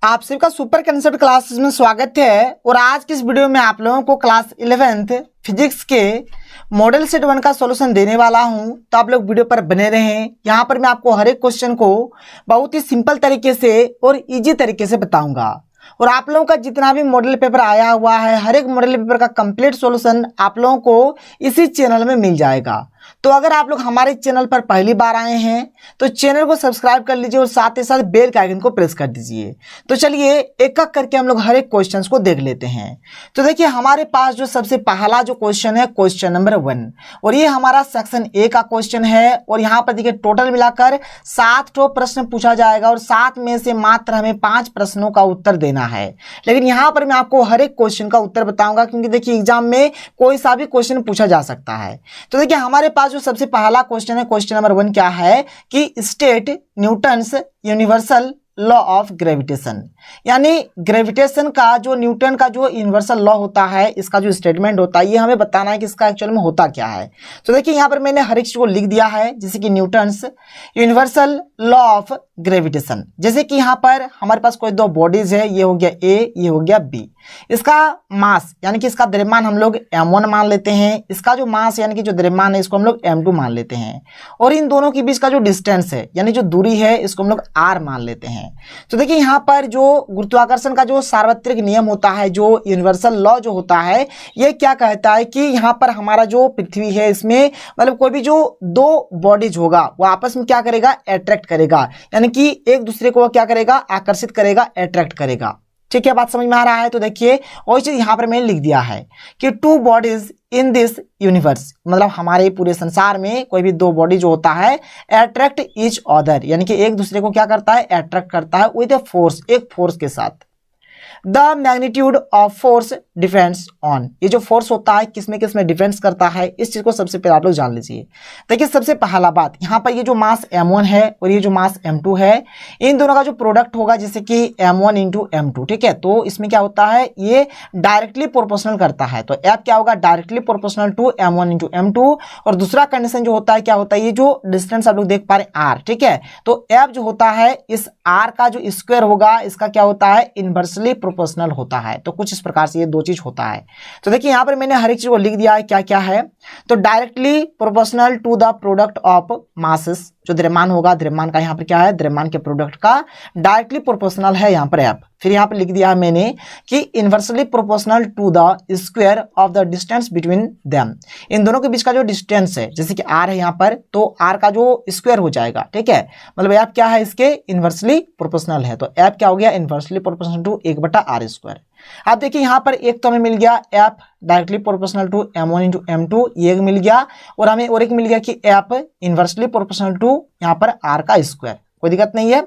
आप सभी का सुपर कंसेप्ट क्लासेस में स्वागत है। और आज की इस वीडियो में आप लोगों को क्लास 11th फिजिक्स के मॉडल सेट 1 का सॉल्यूशन देने वाला हूं, तो आप लोग वीडियो पर बने रहें। यहां पर मैं आपको हर एक क्वेश्चन को बहुत ही सिंपल तरीके से और इजी तरीके से बताऊंगा। और आप लोगों का जितना भी मॉडल पेपर आया हुआ है, हर एक मॉडल पेपर का कंप्लीट सॉल्यूशन आप लोगों को इसी चैनल में मिल जाएगा। तो अगर आप लोग हमारे चैनल पर पहली बार आए हैं तो चैनल को सब्सक्राइब कर लीजिए और साथ ही साथ बेल के आइकन को प्रेस कर दीजिए। तो चलिए एक एक करके हम लोग हर एक क्वेश्चन को देख लेते हैं। तो देखिए हमारे पास जो सबसे पहला जो क्वेश्चन है क्वेश्चन नंबर 1, और ये हमारा सेक्शन ए का क्वेश्चन है। और यहाँ पर देखिए टोटल मिलाकर 7 प्रश्न पूछा जाएगा और 7 में से मात्र हमें 5 प्रश्नों का उत्तर देना है। लेकिन यहाँ पर मैं आपको हर एक क्वेश्चन का उत्तर बताऊंगा, क्योंकि देखिए एग्जाम में कोई सा भी क्वेश्चन पूछा जा सकता है। तो देखिए हमारे पास जो सबसे पहला क्वेश्चन है क्वेश्चन नंबर 1 क्या है कि state Newton's universal law of gravitation, यानी ग्रेविटेशन का जो न्यूटन का जो यूनिवर्सल लॉ होता है, इसका जो स्टेटमेंट होता है, ये हमें बताना है कि इसका एक्चुअल में होता क्या है। तो देखिए यहाँ पर मैंने हर एक चीज को लिख दिया है, जैसे कि Newton's universal law of gravitation. जैसे कि यहाँ पर हमारे पास कोई 2 बॉडीज है, ये हो गया ए, ये हो गया बी। इसका मास यानी कि इसका द्रव्यमान हम लोग m1 मान लेते हैं, इसका जो मास यानी कि जो द्रव्यमान है इसको हम लोग m2 मान लेते हैं, और इन दोनों के बीच का जो डिस्टेंस है यानी जो दूरी है इसको हम लोग r मान लेते हैं। तो देखिए यहाँ पर जो गुरुत्वाकर्षण का जो सार्वत्रिक नियम होता है, जो यूनिवर्सल लॉ जो होता है, ये क्या कहता है कि यहाँ पर हमारा जो पृथ्वी है इसमें मतलब कोई भी जो 2 बॉडीज होगा वो आपस में क्या करेगा, अट्रैक्ट करेगा, यानी कि एक दूसरे को क्या करेगा, आकर्षित करेगा, अट्रैक्ट करेगा। ठीक है, बात समझ में आ रहा है। तो देखिए वही चीज यहाँ पर मैंने लिख दिया है कि 2 बॉडीज इन दिस यूनिवर्स, मतलब हमारे पूरे संसार में कोई भी 2 बॉडी जो होता है अट्रैक्ट ईच अदर, यानी कि एक दूसरे को क्या करता है, अट्रैक्ट करता है विद ए फोर्स, एक फोर्स के साथ। The magnitude of force depends on, ये जो फोर्स होता है किसमें किसमें डिपेंड्स करता है, इस चीज को सबसे पहले आप लोग जान लीजिए। देखिए सबसे पहला बात यहाँ पर ये जो मास m1 है और ये जो मास m2 है, इन दोनों का जो प्रोडक्ट होगा जैसे कि m1 इंटू m2, ठीक है। तो इसमें क्या होता है, ये डायरेक्टली प्रोपोर्शनल करता है, तो F क्या होगा, directly proportional to m1 into m2। और दूसरा कंडीशन जो होता है क्या होता है, ये जो डिस्टेंस आप लोग देख पा रहे हैं r, ठीक है। तो F जो होता है इस r का जो स्क्वायर होगा इसका क्या होता है, इनवर्सली प्रोपोर्शनल होता है। तो कुछ इस प्रकार से ये 2 चीज होता है। तो देखिए यहाँ पर मैंने हर एक चीज को लिख दिया है क्या क्या है। तो directly proportional to the product of masses, जो द्रव्यमान होगा, द्रव्यमान का यहाँ पर क्या है, द्रव्यमान के प्रोडक्ट का डायरेक्टली प्रोपोर्शनल है यहाँ पर F। फिर यहाँ पर लिख दिया है मैंने कि inversely proportional to the square of the distance between them, इन दोनों के बीच का जो डिस्टेंस है जैसे कि r है यहाँ पर, तो r का जो स्क्वायर हो जाएगा, ठीक है। मतलब F क्या है, इसके इनवर्सली प्रोपोर्शनल है, तो F क्या हो गया, इनवर्सली प्रोपोर्शनल टू 1/r²। अब देखिए यहाँ पर एक तो हमें मिल गया F directly proportional to m1 into m2, ये एक मिल गया, और हमें और एक मिल गया कि F इनवर्सली प्रोपोर्शनल टू यहाँ पर r का स्क्वायर। कोई दिक्कत नहीं है।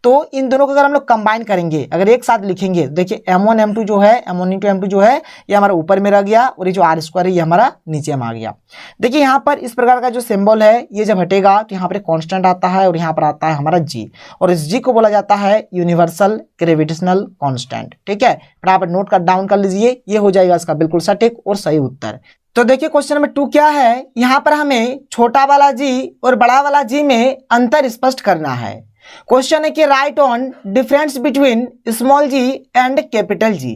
तो इन दोनों को अगर हम लोग कंबाइन करेंगे, अगर एक साथ लिखेंगे, देखिए m1 m2 जो है, m1 इंटू m2 जो है ये हमारा ऊपर में रह गया, और ये जो r² है ये हमारा नीचे में आ गया। देखिए यहाँ पर इस प्रकार का जो सिंबल है ये जब हटेगा तो यहाँ पर कांस्टेंट आता है और यहाँ पर आता है हमारा g, और इस g को बोला जाता है यूनिवर्सल ग्रेविटेशनल कांस्टेंट, ठीक है। फटाफट नोट कर डाउन कर लीजिए, ये हो जाएगा इसका बिल्कुल सटीक और सही उत्तर। तो देखिए क्वेश्चन नंबर 2 क्या है, यहाँ पर हमें छोटा वाला g और बड़ा वाला g में अंतर स्पष्ट करना है। क्वेश्चन है कि right on difference between small g and capital G।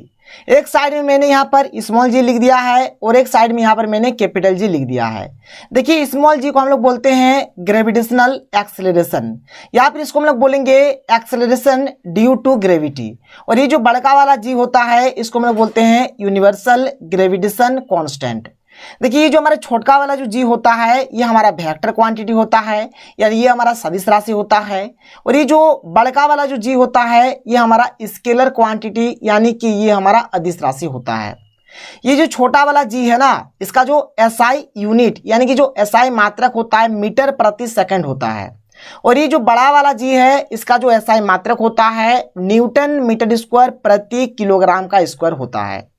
एक साइड में मैंने यहाँ पर स्मॉल g लिख दिया है और एक साइड में यहाँ पर मैंने कैपिटल G लिख दिया है। देखिए स्मॉल g को हम लोग बोलते हैं ग्रेविटेशनल एक्सेलरेशन, या फिर इसको हम लोग बोलेंगे एक्सेलरेशन ड्यू टू ग्रेविटी, और ये जो बड़का वाला g होता है इसको हम लोग बोलते हैं यूनिवर्सल ग्रेविटेशन कांस्टेंट। देखिए ये जो हमारा छोटका वाला जो g होता है ये हमारा वेक्टर क्वांटिटी होता है, यानी ये हमारा सदिश राशि होता है, और ये जो बड़का वाला जो g होता है ये हमारा स्केलर क्वांटिटी, यानी कि ये हमारा अदिश राशि होता है। ये जो छोटा वाला g है ना, इसका जो SI यूनिट यानी कि जो SI मात्रक होता है मीटर प्रति सेकंड होता है, और ये जो बड़ा वाला g है इसका जो SI मात्रक होता है न्यूटन मीटर स्क्वायर प्रति किलोग्राम का स्क्वायर होता है।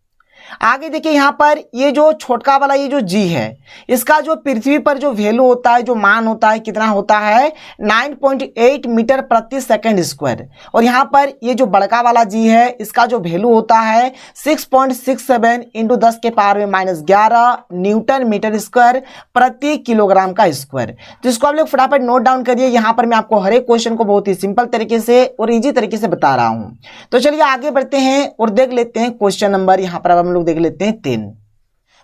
आगे देखिए यहाँ पर ये जो छोटका वाला ये जो g है, इसका जो पृथ्वी पर जो वैल्यू होता है, जो मान होता है, कितना होता है 9.8 मीटर प्रति सेकंड स्क्वायर। और यहाँ पर ये जो बड़का वाला g है, इसका जो वैल्यू होता है 6.67 इंटू 10 के पावर में -11 न्यूटन मीटर स्क्वायर प्रति किलोग्राम का स्क्वायर। तो इसको आप लोग फटाफट नोट डाउन करिए। यहाँ पर मैं आपको हर एक क्वेश्चन को बहुत ही सिंपल तरीके से और इजी तरीके से बता रहा हूँ। तो चलिए आगे बढ़ते हैं और देख लेते हैं क्वेश्चन नंबर, यहाँ पर हम लोग देख लेते हैं 3।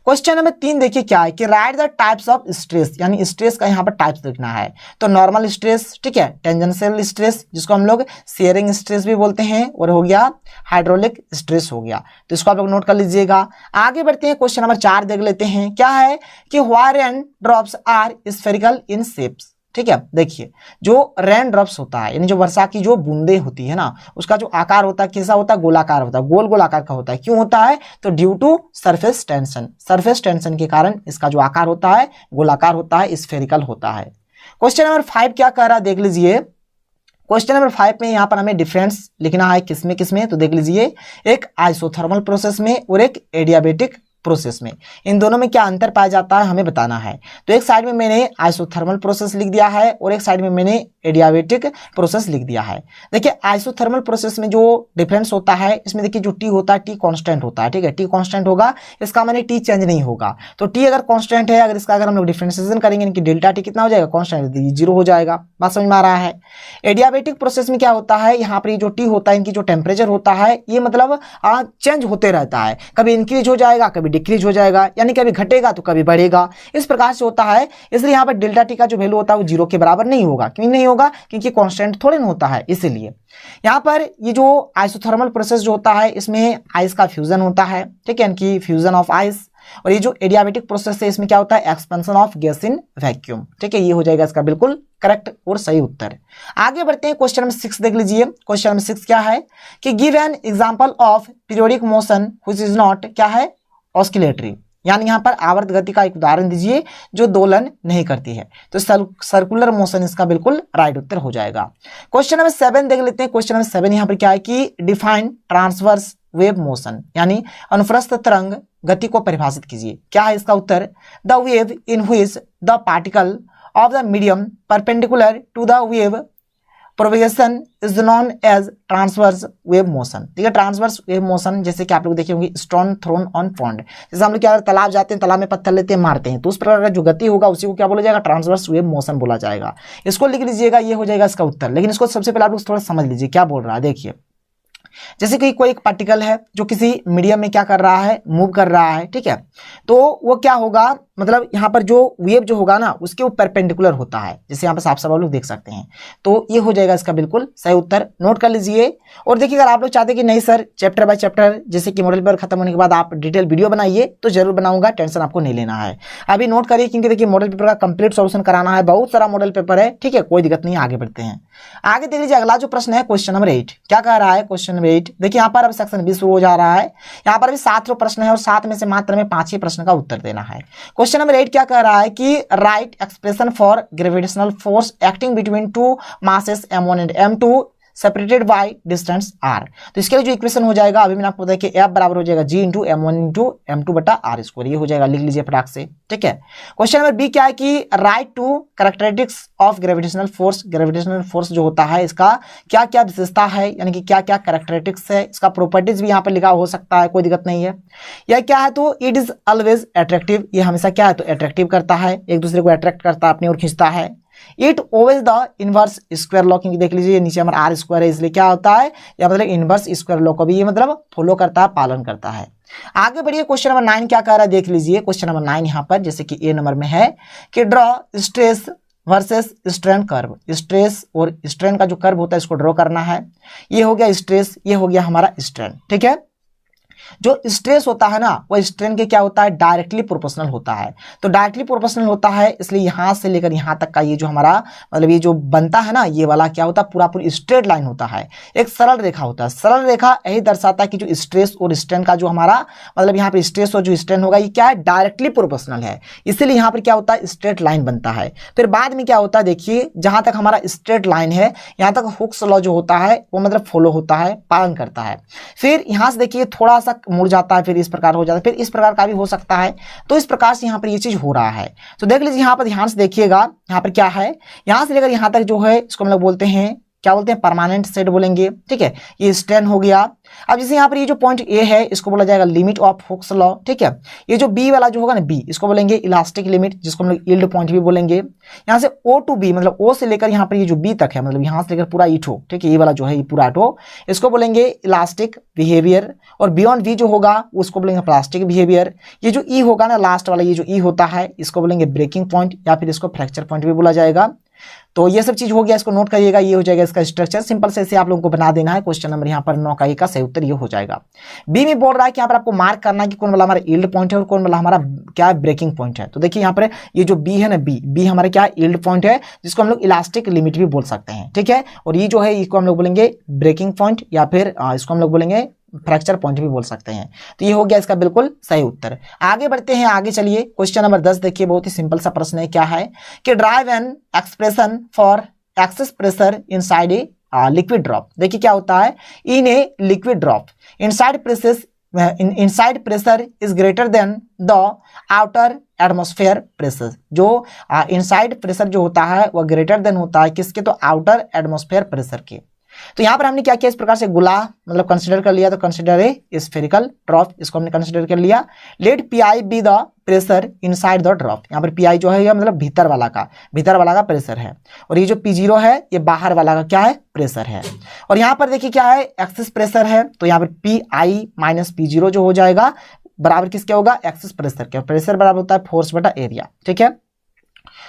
क्वेश्चन नंबर 3 देखिए क्या है कि right the types of stress, यानी स्ट्रेस का यहाँ पर टाइप्स लिखना है। तो नॉर्मल स्ट्रेस, ठीक है, टेंजेंशियल स्ट्रेस जिसको हम लोग शेयरिंग स्ट्रेस भी बोलते हैं, और हो गया हाइड्रोलिक स्ट्रेस हो गया। तो इसको आप लोग नोट कर लीजिएगा। आगे बढ़ते हैं क्वेश्चन नंबर 4 देख लेते हैं क्या है कि why rain drops are spherical in shapes. ठीक है, देखिए जो रेन ड्रॉप्स होता है, यानी जो वर्षा की जो बूंदे होती है ना, उसका जो आकार होता है कैसा होता है, गोलाकार होता है, गोल गोल आकार का होता है। क्यों होता है? तो due to surface tension, surface tension के कारण इसका जो आकार होता है गोलाकार होता है, स्फेरिकल होता है। क्वेश्चन नंबर 5 क्या कह रहा है देख लीजिए। क्वेश्चन नंबर 5 में यहाँ पर हमें डिफरेंस लिखना है, किसमें किसमें, तो देख लीजिए एक आइसोथर्मल प्रोसेस में और एक एडियाबेटिक प्रोसेस में। इन दोनों में क्या अंतर पाया जाता है हमें बताना है। तो एक साइड में मैंने आइसोथर्मल प्रोसेस लिख दिया है और एक साइड में मैंने एडियाबेटिक प्रोसेस लिख दिया है। देखिए आइसोथर्मल प्रोसेस में जो डिफरेंस होता है, इसमें देखिए जो टी होता है टी कांस्टेंट होता है। ठीक है, टी कांस्टेंट होगा, इसका माने टी चेंज नहीं होगा। तो टी अगर कांस्टेंट है, अगर इसका अगर हम लोग डिफरेंशिएशन करेंगे इनकी डेल्टा टी कितना हो जाएगा, कांस्टेंट, 0 हो जाएगा। बात समझ में आ रहा है। एडियाबेटिक प्रोसेस में क्या होता है, यहाँ पर जो टी होता है, इनकी जो टेम्परेचर होता है ये मतलब चेंज होते रहता है, कभी इंक्रीज हो जाएगा कभी डिक्रीज हो जाएगा, यानी कभी घटेगा तो कभी बढ़ेगा, इस प्रकार से होता है। इसलिए यहाँ पर डेल्टा टी का जो वैल्यू होता है वो 0 के बराबर नहीं होगा। क्यों नहीं होगा? क्योंकि कांस्टेंट थोड़े ना होता है, इसीलिए। यहाँ पर ये जो आइसोथर्मल प्रोसेस जो होता है इसमें आइस का फ्यूजन होता है, ठीक है, इनकी फ्यूजन ऑफ आइस। और ये जो एडियाबेटिक प्रोसेस है इसमें क्या होता है, expansion of gas in vacuum. ठीक है, ये हो जाएगा इसका बिल्कुल करेक्ट और सही उत्तर। आगे बढ़ते हैं क्वेश्चन नंबर 6 देख लीजिए। क्वेश्चन नंबर 6 क्या है कि give an example of periodic motion which is not क्या है, ऑस्किलेटरी, यानी यहाँ पर आवर्त गति का एक उदाहरण दीजिए जो दोलन नहीं करती है। तो सर्कुलर मोशन इसका बिल्कुल राइट उत्तर हो जाएगा। क्वेश्चन नंबर 7 देख लेते हैं। क्वेश्चन नंबर 7 यहाँ पर क्या है कि डिफाइन ट्रांसवर्स वेव मोशन, यानी अनुप्रस्थ तरंग गति को परिभाषित कीजिए। क्या है इसका उत्तर, the wave in which the particle of the medium perpendicular to the wave propagation is known as transverse wave motion. ठीक है, ट्रांसवर्स वेव मोशन जैसे कि आप लोग देखे होंगे स्टोन थ्रोन ऑन पॉन्ड, जैसे हम लोग क्या तालाब जाते हैं, तालाब में पत्थर लेते हैं, मारते हैं, तो उस प्रकार का जो गति होगा उसी को क्या बोला जाएगा, ट्रांसवर्स वेव मोशन बोला जाएगा। इसको लिख लीजिएगा, ये हो जाएगा इसका उत्तर। लेकिन इसको सबसे पहले आप लोग थोड़ा समझ लीजिए क्या बोल रहा है। देखिए जैसे कि कोई एक पार्टिकल है जो किसी मीडियम में क्या कर रहा है, मूव कर रहा है, ठीक है, तो वो क्या होगा, मतलब यहाँ पर जो वेव जो होगा ना उसके ऊपर परपेंडिकुलर होता है, जैसे यहाँ पर साफ साफ आप लोग देख सकते हैं। तो ये हो जाएगा इसका बिल्कुल सही उत्तर, नोट कर लीजिए। और देखिए अगर आप लोग चाहते हैं कि नहीं सर चैप्टर बाय चैप्टर जैसे कि मॉडल पेपर खत्म होने के बाद आप डिटेल वीडियो बनाइए, तो जरूर बनाऊंगा, टेंशन आपको नहीं लेना है। अभी नोट करिए क्योंकि देखिए मॉडल पेपर का कंप्लीट सॉल्यूशन कराना है, बहुत सारा मॉडल पेपर है, ठीक है, कोई दिक्कत नहीं है। आगे बढ़ते हैं, आगे देख लीजिए अगला जो प्रश्न है क्वेश्चन नंबर 8 क्या कह रहा है। क्वेश्चन नंबर 8 देखिए यहाँ पर अब सेक्शन 20 शुरू हो जा रहा है। यहाँ पर भी 7 प्रश्न है और 7 में से मात्र में 5 ही प्रश्न का उत्तर देना है। क्वेश्चन नंबर 8 क्या कह रहा है कि right expression for gravitational force acting between two masses m1 and m2 separated by distance r। तो इसके लिए जो इक्वेशन हो जाएगा अभी मैंने आपको बताया कि F बराबर हो जाएगा G into m1 into m2 बटा r स्क्वायर, ये हो जाएगा, लिख लीजिए फटाक से, ठीक है। क्वेश्चन नंबर बी क्या है कि right to characteristics of gravitational force. Gravitational force जो होता है इसका क्या क्या विशेषता है, यानी कि क्या क्या कैरेक्टरिस्टिक्स है, इसका प्रॉपर्टीज भी यहाँ पर लिखा हो सकता है, कोई दिक्कत नहीं है। यह क्या है तो इट इज ऑलवेज अट्रैक्टिव, ये हमेशा क्या है तो अट्रैक्टिव करता है, एक दूसरे को अट्रैक्ट करता है, अपनी ओर खींचता है। It ओवेज the inverse square law, क्योंकि देख लीजिए नीचे हमारा आर स्क्वायर है, इसलिए क्या होता है या मतलब इनवर्स स्क्वायर लॉ को भी ये मतलब फॉलो करता है, पालन करता है। आगे बढ़िए क्वेश्चन नंबर 9 क्या कह रहा है देख लीजिए। क्वेश्चन नंबर 9 यहाँ पर जैसे कि ए नंबर में है कि draw stress versus strain curve. Stress और स्ट्रेन का जो कर्व होता है इसको ड्रॉ करना है। ये हो गया स्ट्रेस, ये हो गया हमारा स्ट्रेन, ठीक है। जो स्ट्रेस होता है ना वो स्ट्रेन के क्या होता है, डायरेक्टली प्रोपोर्शनल होता है। तो डायरेक्टली प्रोपोर्शनल होता है इसलिए यहां से लेकर यहां तक का ये जो हमारा मतलब ये जो बनता है ना ये वाला क्या होता है, पूरा पूरी स्ट्रेट लाइन होता है, एक सरल रेखा होता है। सरल रेखा यही दर्शाता है कि जो स्ट्रेस और स्ट्रेन का जो हमारा मतलब यहाँ पे स्ट्रेस और जो स्ट्रेन होगा ये क्या है, डायरेक्टली प्रोपोर्शनल है, इसीलिए यहाँ पर क्या होता है स्ट्रेट लाइन बनता है। फिर बाद में क्या होता है देखिए, जहां तक हमारा स्ट्रेट लाइन है यहाँ तक हुक्स लॉ जो होता है वो मतलब फॉलो होता है, पालन करता है। फिर यहां से देखिए थोड़ा सा मुड़ जाता है, फिर इस प्रकार हो जाता है, फिर इस प्रकार का भी हो सकता है। तो इस प्रकार से यहाँ पर ये चीज हो रहा है। तो देख लीजिए यहाँ पर ध्यान से देखिएगा, यहाँ पर क्या है, यहाँ से लेकर यहाँ तक जो है इसको हम लोग बोलते हैं, क्या बोलते हैं, परमानेंट सेट बोलेंगे। ठीक है, ये स्ट्रेन हो गया। अब जैसे यहाँ पर ये जो पॉइंट ए है इसको बोला जाएगा लिमिट ऑफ हुक्स लॉ। ठीक है, ये जो बी वाला जो होगा ना, बी, इसको बोलेंगे इलास्टिक लिमिट, जिसको हम लोग यील्ड पॉइंट भी बोलेंगे। यहाँ से ओ टू बी, मतलब ओ से लेकर यहाँ पर ये जो बी तक है, मतलब यहाँ से लेकर पूरा ईठो, ठीक है, ये वाला जो है ये पूरा ईठो, इसको बोलेंगे इलास्टिक बिहेवियर। और बियॉन्ड वी जो होगा उसको बोलेंगे प्लास्टिक बिहेवियर। ये जो ई होगा ना लास्ट वाला, ये जो ई होता है इसको बोलेंगे ब्रेकिंग पॉइंट, या फिर इसको फ्रैक्चर पॉइंट भी बोला जाएगा। तो ये सब चीज हो गया, इसको नोट करिएगा। ये हो जाएगा इसका स्ट्रक्चर, सिंपल से ऐसे आप लोगों को बना देना है। क्वेश्चन नंबर यहाँ पर 9 का एक का सही उत्तर ये हो जाएगा। बी में बोल रहा है कि यहाँ पर आपको मार्क करना है कि कौन वाला हमारा यील्ड पॉइंट है और कौन वाला हमारा क्या है, ब्रेकिंग पॉइंट है। तो देखिए यहाँ पर ये जो बी है ना, बी हमारा क्या यील्ड पॉइंट है, जिसको हम लोग इलास्टिक लिमिट भी बोल सकते हैं। ठीक है, और ये जो है इसको हम लोग बोलेंगे ब्रेकिंग पॉइंट, या फिर इसको हम लोग बोलेंगे फ्रैक्चर पॉइंट भी बोल सकते हैं। तो ये हो गया इसका बिल्कुल सही उत्तर। आगे बढ़ते हैं, आगे चलिए। क्वेश्चन नंबर 10 देखिए, बहुत ही सिंपल सा प्रश्न है। क्या है कि derive an expression for excess pressure inside a liquid drop. देखिए क्या होता है, in a liquid drop inside pressure is greater than the outer atmosphere pressure. जो इनसाइड प्रेशर जो होता है वह ग्रेटर देन होता है किसके, तो आउटर एटमॉस्फेयर प्रेशर के। तो यहाँ पर हमने क्या किया, इस प्रकार से गुला मतलब कंसिडर कर लिया, तो कंसिडर ए स्फेरिकल ड्रॉप, इसको हमने कंसिडर कर लिया। Let P I be the pressure inside the drop. यहाँ पर पी आई जो है ये मतलब भीतर वाला का प्रेशर है, और ये जो P0 है ये बाहर वाला का क्या है, प्रेशर है। और यहाँ पर देखिए क्या है, एक्सेस प्रेशर है, तो यहाँ पर पी आई माइनस P0 जो हो जाएगा बराबर किसके होगा, एक्सेस प्रेशर के। प्रेशर बराबर होता है फोर्स बटा एरिया। ठीक है,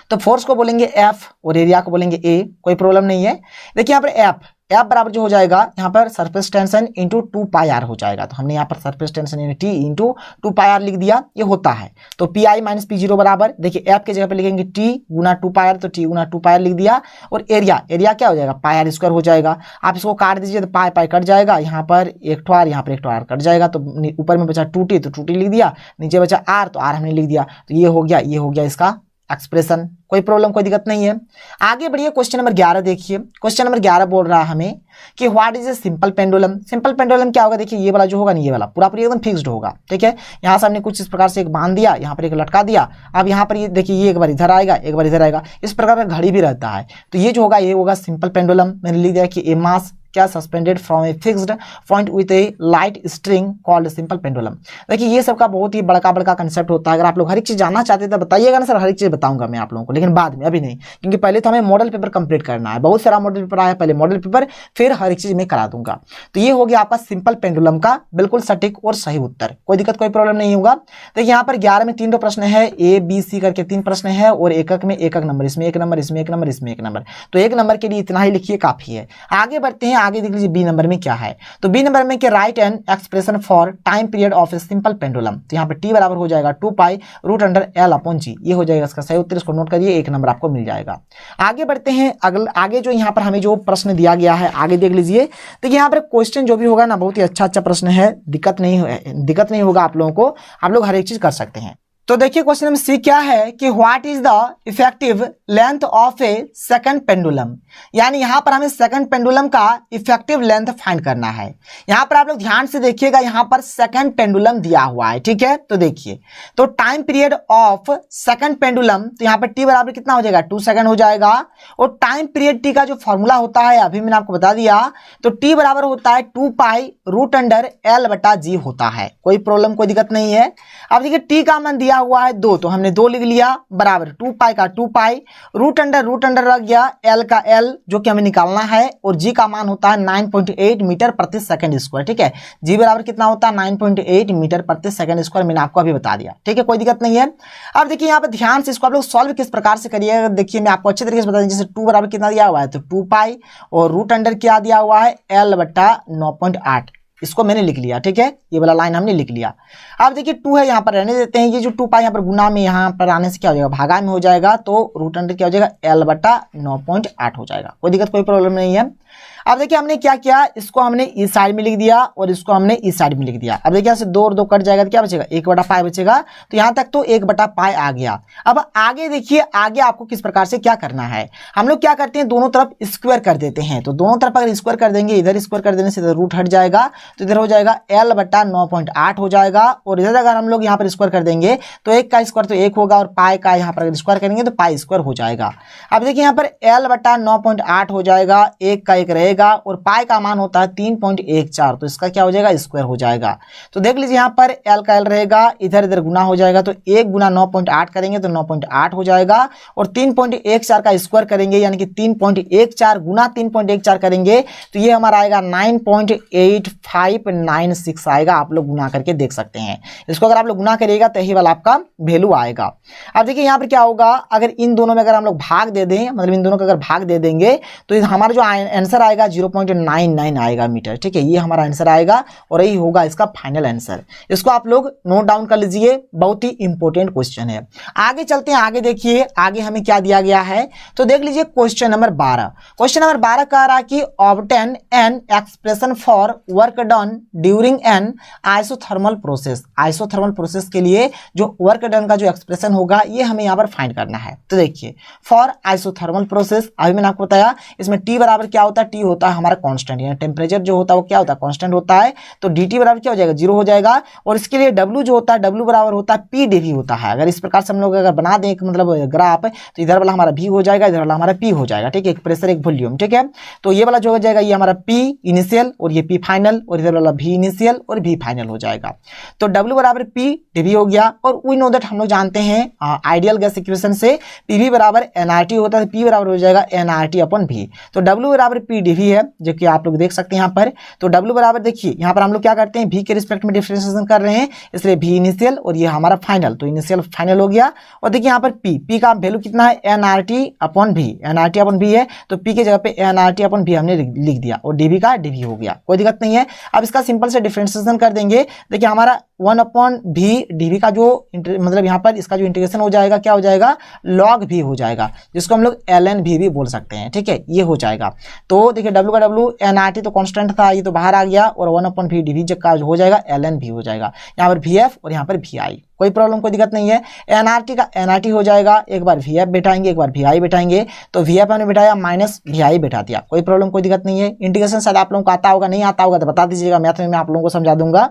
तो फोर्स को बोलेंगे F और एरिया को बोलेंगे A, कोई प्रॉब्लम नहीं है। देखिए यहाँ पर F बराबर जो हो जाएगा यहाँ पर surface tension into 2 pi r हो जाएगा। तो हमने यहाँ पर सरफेस टेंशन यानी T इंटू 2 पाई आर लिख दिया, ये होता है। तो पी आई माइनस P0 बराबर, देखिए F के जगह पे लिखेंगे T गुना 2 पाई आर, तो T गुना 2 पाई आर लिख दिया। और एरिया क्या हो जाएगा, पाई आर स्क्वायर हो जाएगा। आप इसको काट दीजिए तो पाई कट जाएगा, यहाँ पर एक ठो आर, यहाँ पर एक ठो आर कट जाएगा। तो ऊपर में बचा 2T, तो 2T लिख दिया, नीचे बचा R, तो R हमने लिख दिया। तो ये हो गया इसका एक्सप्रेशन, कोई प्रॉब्लम कोई दिक्कत नहीं है। आगे बढ़िए, क्वेश्चन नंबर 11 देखिए। क्वेश्चन नंबर 11 बोल रहा है हमें कि what is a simple pendulum. Simple pendulum क्या होगा, देखिए ये वाला जो होगा ना, ये वाला पूरा एकदम फिक्स्ड होगा। ठीक है, यहाँ से हमने कुछ इस प्रकार से एक बांध दिया, यहाँ पर एक लटका दिया। अब यहाँ पर ये देखिए, ये एक बार इधर आएगा, एक बार इधर आएगा, इस प्रकार का घड़ी भी रहता है। तो ये जो होगा ये होगा सिंपल पेंडुलम। मैंने लिख दिया कि ए मास क्या suspended from a fixed point with A light string called simple pendulum. देखिए ये सबका बहुत ही बड़का कंसेप्ट होता है। अगर आप लोग हर एक चीज जानना चाहते हैं तो बताइएगा ना सर, हर एक चीज बताऊंगा मैं आप लोगों को, लेकिन बाद में, अभी नहीं, क्योंकि पहले तो हमें मॉडल पेपर कंप्लीट करना है। बहुत सारा मॉडल पेपर आया, पहले मॉडल पेपर, फिर हर एक चीज मैं करा दूंगा। तो ये हो गया आपका सिंपल पेंडुलम का बिल्कुल सटीक और सही उत्तर, कोई दिक्कत कोई प्रॉब्लम नहीं होगा। देखिए यहाँ पर 11 में 3 प्रश्न है, A B C करके 3 प्रश्न है, और एकक में एक नंबर, इसमें 1 नंबर, इसमें 1 नंबर, इसमें 1 नंबर। तो 1 नंबर के लिए इतना ही लिखिए, काफी है। आगे बढ़ते हैं, आगे देख लीजिए बी नंबर में क्या है। तो बी नंबर में कि write an expression for time period of a simple pendulum. तो यहाँ पे टी बराबर हो जाएगा 2 pi root under L upon g, ये हो जाएगा इसका सही उत्तर। इसको नोट करिए, 1 नंबर आपको मिल जाएगा। आगे बढ़ते हैं, आगे जो यहाँ पर हमें जो प्रश्न दिया गया है आगे देख लीजिए। देखिए यहाँ पर क्वेश्चन जो भी होगा ना, बहुत ही अच्छा प्रश्न है, दिक्कत नहीं होगा आप लोगों को, आप लोग हर एक चीज कर सकते हैं। तो देखिए क्वेश्चन नंबर सी क्या है कि what is the effective length of A second pendulum. यानी यहां पर हमें सेकंड पेंडुलम का इफेक्टिव लेंथ फाइंड करना है। यहां पर आप लोग ध्यान से देखिएगा, यहां पर सेकंड पेंडुलम दिया हुआ है। ठीक है, तो देखिए, तो time period of second pendulum, तो यहां पर टी बराबर कितना हो जाएगा, 2 सेकंड हो जाएगा। और टाइम पीरियड टी का जो फॉर्मूला होता है अभी मैंने आपको बता दिया, तो टी बराबर होता है 2 पाई रूट अंडर एल बटा जी होता है। कोई प्रॉब्लम कोई दिक्कत नहीं है। अब देखिए टी का मान दिया हुआ है 2, तो हमने 2 लिख लिया, बराबर 2 पाई का 2 पाई, रूट अंडर रख गया, एल का एल जो कि हमें निकालना है, और जी का मान होता है 9.8 मीटर प्रति सेकंड स्क्वायर। ठीक है, जी बराबर कितना होता है 9.8 मीटर प्रति सेकंड स्क्वायर, मैंने आपको अभी बता दिया। ठीक है, कोई दिक्कत नहीं है। अब देखिए यहाँ पर ध्यान से इसको आप लोग सॉल्व किस प्रकार से करिएगा, देखिए मैं आपको अच्छे तरीके से बता दें। जैसे 2 बराबर कितना दिया हुआ है, तो 2 पाई, और रूट अंडर क्या दिया हुआ है, एल बटा 9.8, इसको मैंने लिख लिया। ठीक है, ये वाला लाइन हमने लिख लिया। अब देखिए 2 है, यहाँ पर रहने देते हैं। ये जो 2 पाई यहाँ पर गुना में, यहाँ पर आने से क्या हो जाएगा, भागा में हो जाएगा, तो रूट अंडर क्या हो जाएगा, एल बटा 9.8 हो जाएगा। कोई दिक्कत कोई प्रॉब्लम नहीं है। अब देखिए हमने क्या किया, इसको हमने इस साइड में लिख दिया और इसको हमने इस साइड में लिख दिया। अब देखिए यहाँ से 2 और 2 कट जाएगा, तो क्या बचेगा, 1 बटा पाई बचेगा। तो यहाँ तक तो 1 बटा पाई आ गया। अब आगे देखिए, आगे आपको किस प्रकार से क्या करना है। हम लोग क्या करते हैं, दोनों तरफ स्क्वायर कर देते हैं। तो दोनों तरफ अगर स्क्वायर कर देंगे, इधर स्क्वायर कर देने से इधर रूट हट जाएगा, तो इधर हो जाएगा L बटा 9.8 हो जाएगा। और इधर अगर हम लोग यहाँ पर स्क्वायर कर देंगे तो 1 का स्क्वायर तो 1 होगा और पाई का यहाँ पर अगर स्क्वायर करेंगे तो पाई स्क्वायर हो जाएगा। अब देखिए यहाँ पर L बटा 9.8 हो जाएगा, 1 का 1 रहेगा और पाई का मान होता है 3.14, तो इसका क्या हो जाएगा स्क्वायर हो जाएगा। तो देख लीजिए यहाँ पर L का L रहेगा, इधर इधर गुना हो जाएगा, तो 1 गुना 9.8 करेंगे तो 9.8 हो जाएगा और 3.14 का स्क्वायर करेंगे यानी कि 3.14 गुना 3.14 करेंगे तो ये हमारा आएगा 9.8596 आएगा। आप लोग गुना करके देख सकते हैं, इसको अगर आप लोग गुना करिएगा तो यही वाला आपका वैल्यू आएगा। अब देखिए यहाँ पर क्या होगा, अगर इन दोनों में अगर हम लोग भाग दे दें, मतलब इन दोनों का अगर भाग दे देंगे तो हमारा जो आंसर आएगा 0.99 आएगा मीटर। ठीक है, ये हमारा आंसर आएगा और यही होगा इसका फाइनल आंसर। इसको आप लोग नोट डाउन कर लीजिए, बहुत ही इंपॉर्टेंट क्वेश्चन है। आगे चलते हैं, आगे देखिए आगे हमें क्या दिया गया है। तो देख लीजिए क्वेश्चन नंबर 12। क्वेश्चन नंबर 12 कह रहा है कि obtain N expression for work done during an isothermal process. Isothermal process के लिए जो वर्क डन का जो एक्सप्रेशन होगा ये हमें यहाँ पर फाइंड करना है। तो देखिए फॉर आइसोथर्मल प्रोसेस, अभी मैंने आपको बताया इसमें टी बराबर क्या होता है, टी होता है हमारा कांस्टेंट, यानी टेम्परेचर जो होता है वो क्या होता है कांस्टेंट होता है। तो डी टी बराबर क्या हो जाएगा 0 हो जाएगा। और इसके लिए डब्ल्यू जो होता है डब्ल्यू बराबर होता है पी डी वी होता है। अगर इस प्रकार से हम लोग अगर बना दें मतलब ग्राफ, तो इधर वाला हमारा भी हो जाएगा, इधर वाला हमारा पी हो जाएगा। ठीक है, एक प्रेशर एक वॉल्यूम। ठीक है, तो ये वाला जो हो जाएगा ये हमारा पी इनिशियल और ये पी फाइनल और इधर वाला भी इनिशियल और भी फाइनल हो जाएगा। तो डब्ल्यू बराबर पी डी वी हो गया। और वी नो दैट हम लोग जानते हैं आइडियल गैस इक्वेशन से पी वी बराबर एनआरटी होता है, पी बराबर हो जाएगा एनआरटी अपॉन भी। तो डब्ल्यू बराबर पी डी वी है जो कि आप लोग देख सकते हैं यहाँ पर। तो डब्ल्यू बराबर देखिए यहाँ पर हम लोग क्या करते हैं, भी के रिस्पेक्ट में डिफरेंशिएशन कर रहे हैं, इसलिए भी इनिशियल और ये हमारा फाइनल, तो इनिशियल फाइनल हो गया। और देखिए यहाँ पर पी का वैल्यू कितना है एनआरटी अपॉन भी, एनआरटी अपॉन भी है तो पी के जगह पे एनआरटी अपॉन भी हमने लिख दिया और डीवी का डीवी हो गया, कोई दिक्कत नहीं है। अब इसका सिंपल से डिफरेंशिएशन कर देंगे। देखिए हमारा 1 अपॉन भी डीवी का जो मतलब यहाँ पर इसका जो इंटीग्रेशन हो जाएगा क्या हो जाएगा लॉग भी हो जाएगा, जिसको हम लोग ln भी बोल सकते हैं। ठीक है, ये हो जाएगा। तो देखिए डब्ल्यू का डब्ल्यू एनआरटी तो कांस्टेंट था, ये तो बाहर आ गया और 1 अपॉन भी डीवी का हो जाएगा ln भी हो जाएगा। यहाँ पर वी एफ और यहाँ पर वी आई, कोई प्रॉब्लम कोई दिक्कत नहीं है। एनआरटी का एनआरटी हो जाएगा, एक बार वी एफ बैठाएंगे एक बार वी आई बैठाएंगे, तो वी एफ हमने बैठाया माइनस वी आई बैठा दिया, कोई प्रॉब्लम कोई दिक्कत नहीं है। इंटीग्रेशन शायद आप लोगों को आता होगा, नहीं आता होगा तो बता दीजिएगा, मैथ में मैं आप लोगों को समझा दूंगा।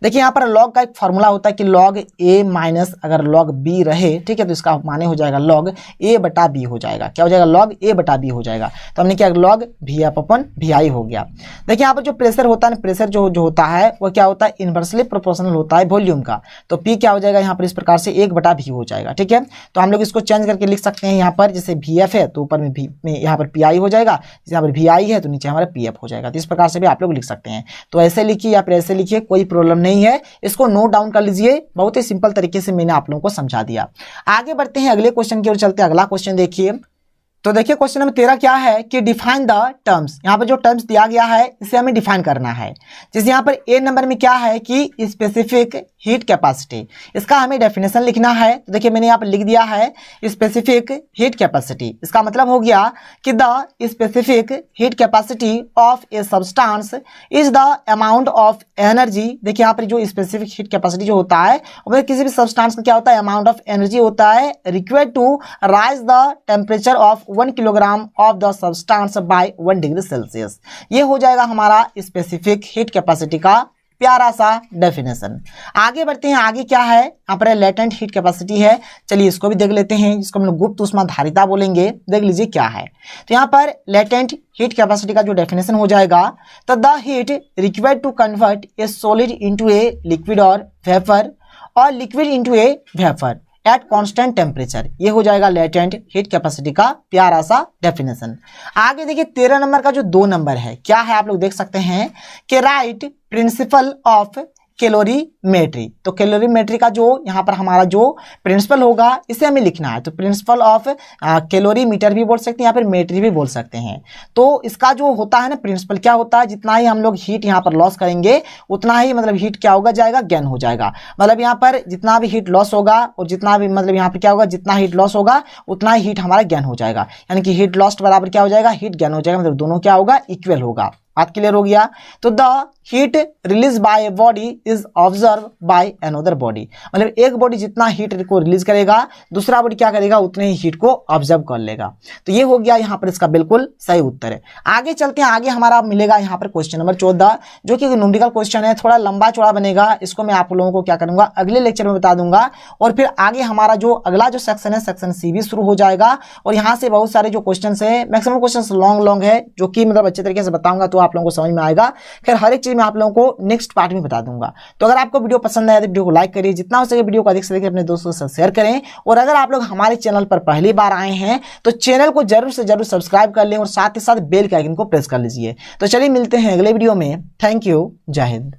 देखिए यहाँ पर लॉग का एक फॉर्मूला होता है कि लॉग ए माइनस अगर लॉग बी रहे, ठीक है, तो इसका माने हो जाएगा लॉग ए बटा बी हो जाएगा। क्या हो जाएगा लॉग ए बटा बी हो जाएगा। तो हमने क्या log V F upon V I हो गया। देखिए यहाँ पर जो प्रेशर होता है, प्रेशर जो होता है वो क्या होता है इनवर्सली प्रोपोर्शनल होता है वॉल्यूम का। तो पी क्या हो जाएगा यहाँ पर इस प्रकार से 1 बटा भी हो जाएगा। ठीक है, तो हम लोग इसको चेंज करके लिख सकते हैं। यहाँ पर जैसे वी एफ है तो ऊपर में यहाँ पर पी आई हो जाएगा, यहाँ पर वी आई है तो नीचे हमारा पी एफ हो जाएगा। तो इस प्रकार से भी आप लोग लिख सकते हैं। तो ऐसे लिखिए या फिर ऐसे लिखिए, कोई प्रॉब्लम नहीं है। इसको नोट डाउन कर लीजिए, बहुत ही सिंपल तरीके से मैंने आप लोगों को समझा दिया। आगे बढ़ते हैं, अगले क्वेश्चन की ओर चलते हैं। अगला क्वेश्चन देखिए। तो देखिए क्वेश्चन नंबर 13 क्या है कि डिफाइन द टर्म्स। यहाँ पर जो टर्म्स दिया गया है इसे हमें डिफाइन करना है। जैसे यहाँ पर ए नंबर में क्या है कि स्पेसिफिक हीट कैपेसिटी, इसका हमें डेफिनेशन लिखना है। तो देखिए मैंने यहाँ पर लिख दिया है स्पेसिफिक हीट कैपेसिटी। इसका मतलब हो गया कि the specific heat capacity of a substance is the amount of energy. देखिए यहाँ पर जो स्पेसिफिक हीट कैपेसिटी जो होता है वो किसी भी सब्सटेंस का क्या होता है अमाउंट ऑफ एनर्जी होता है required to raise the temperature of 1 kilogram of the substance by 1 degree Celsius. ये हो जाएगा हमारा स्पेसिफिक हीट कैपेसिटी का प्यारा सा डेफिनेशन। आगे बढ़ते हैं, आगे क्या है यहाँ पर लेटेंट हीट कैपेसिटी है। चलिए इसको भी देख लेते हैं, जिसको हम लोग गुप्त ऊष्मा धारिता बोलेंगे। देख लीजिए क्या है। तो यहाँ पर लेटेंट हीट कैपेसिटी का जो डेफिनेशन हो जाएगा तो the heat required to convert a solid into a liquid और वेपर और liquid into a vapour at constant temperature, ये हो जाएगा लेटेंट हीट कैपेसिटी का प्यारा सा डेफिनेशन। आगे देखिए 13 नंबर का जो 2 नंबर है क्या है, आप लोग देख सकते हैं कि राइट प्रिंसिपल ऑफ कैलोरीमेट्री। तो कैलोरीमेट्री का जो यहाँ पर हमारा जो प्रिंसिपल होगा इसे हमें लिखना है। तो प्रिंसिपल ऑफ कैलोरीमीटर भी बोल सकते हैं या फिर मेट्री भी बोल सकते हैं। तो इसका जो होता है ना प्रिंसिपल क्या होता है, जितना ही हम लोग हीट यहाँ पर लॉस करेंगे उतना ही मतलब हीट क्या होगा जाएगा गेन हो जाएगा। मतलब यहाँ पर जितना भी हीट लॉस होगा और जितना भी मतलब यहाँ पर क्या होगा जितना हीट लॉस होगा उतना ही हीट हमारा गेन हो जाएगा। यानी कि हीट लॉस्ट बराबर क्या हो जाएगा हीट गेन हो जाएगा, मतलब दोनों क्या होगा इक्वल होगा। बात क्लियर हो गया। तो the heat release by a body is observe by another body, मतलब एक बॉडी जितना हीट को रिलीज करेगा दूसरा बॉडी क्या करेगा उतने ही हीट को ऑब्जर्व कर लेगा। तो ये हो गया यहाँ पर इसका बिल्कुल सही उत्तर है। आगे चलते हैं, आगे हमारा मिलेगा यहाँ पर क्वेश्चन नंबर 14 जो कि न्यूमेरिकल क्वेश्चन है, थोड़ा लंबा चौड़ा बनेगा। इसको मैं आप लोगों को क्या करूंगा अगले लेक्चर में बता दूंगा। और फिर आगे हमारा जो अगला जो सेक्शन है सेक्शन सी भी शुरू हो जाएगा और यहाँ से बहुत सारे जो क्वेश्चन है मैक्सिमम क्वेश्चन लॉन्ग है जो कि मतलब अच्छे तरीके से बताऊंगा तो आप लोगों को समझ में आएगा। खैर हर एक चीज मैं आप लोगों को नेक्स्ट पार्ट में बता दूंगा। तो अगर आपको वीडियो पसंद आया तो वीडियो को लाइक करिए, जितना हो सके वीडियो को अधिक से अधिक अपने दोस्तों के साथ शेयर करें। और अगर आप लोग हमारे चैनल पर पहली बार आए हैं तो चैनल को जरूर से जरूर सब्सक्राइब कर लें और साथ ही साथ बेल के आइकन को प्रेस कर लीजिए। तो चलिए मिलते हैं अगले वीडियो में। थैंक यू, जय हिंद।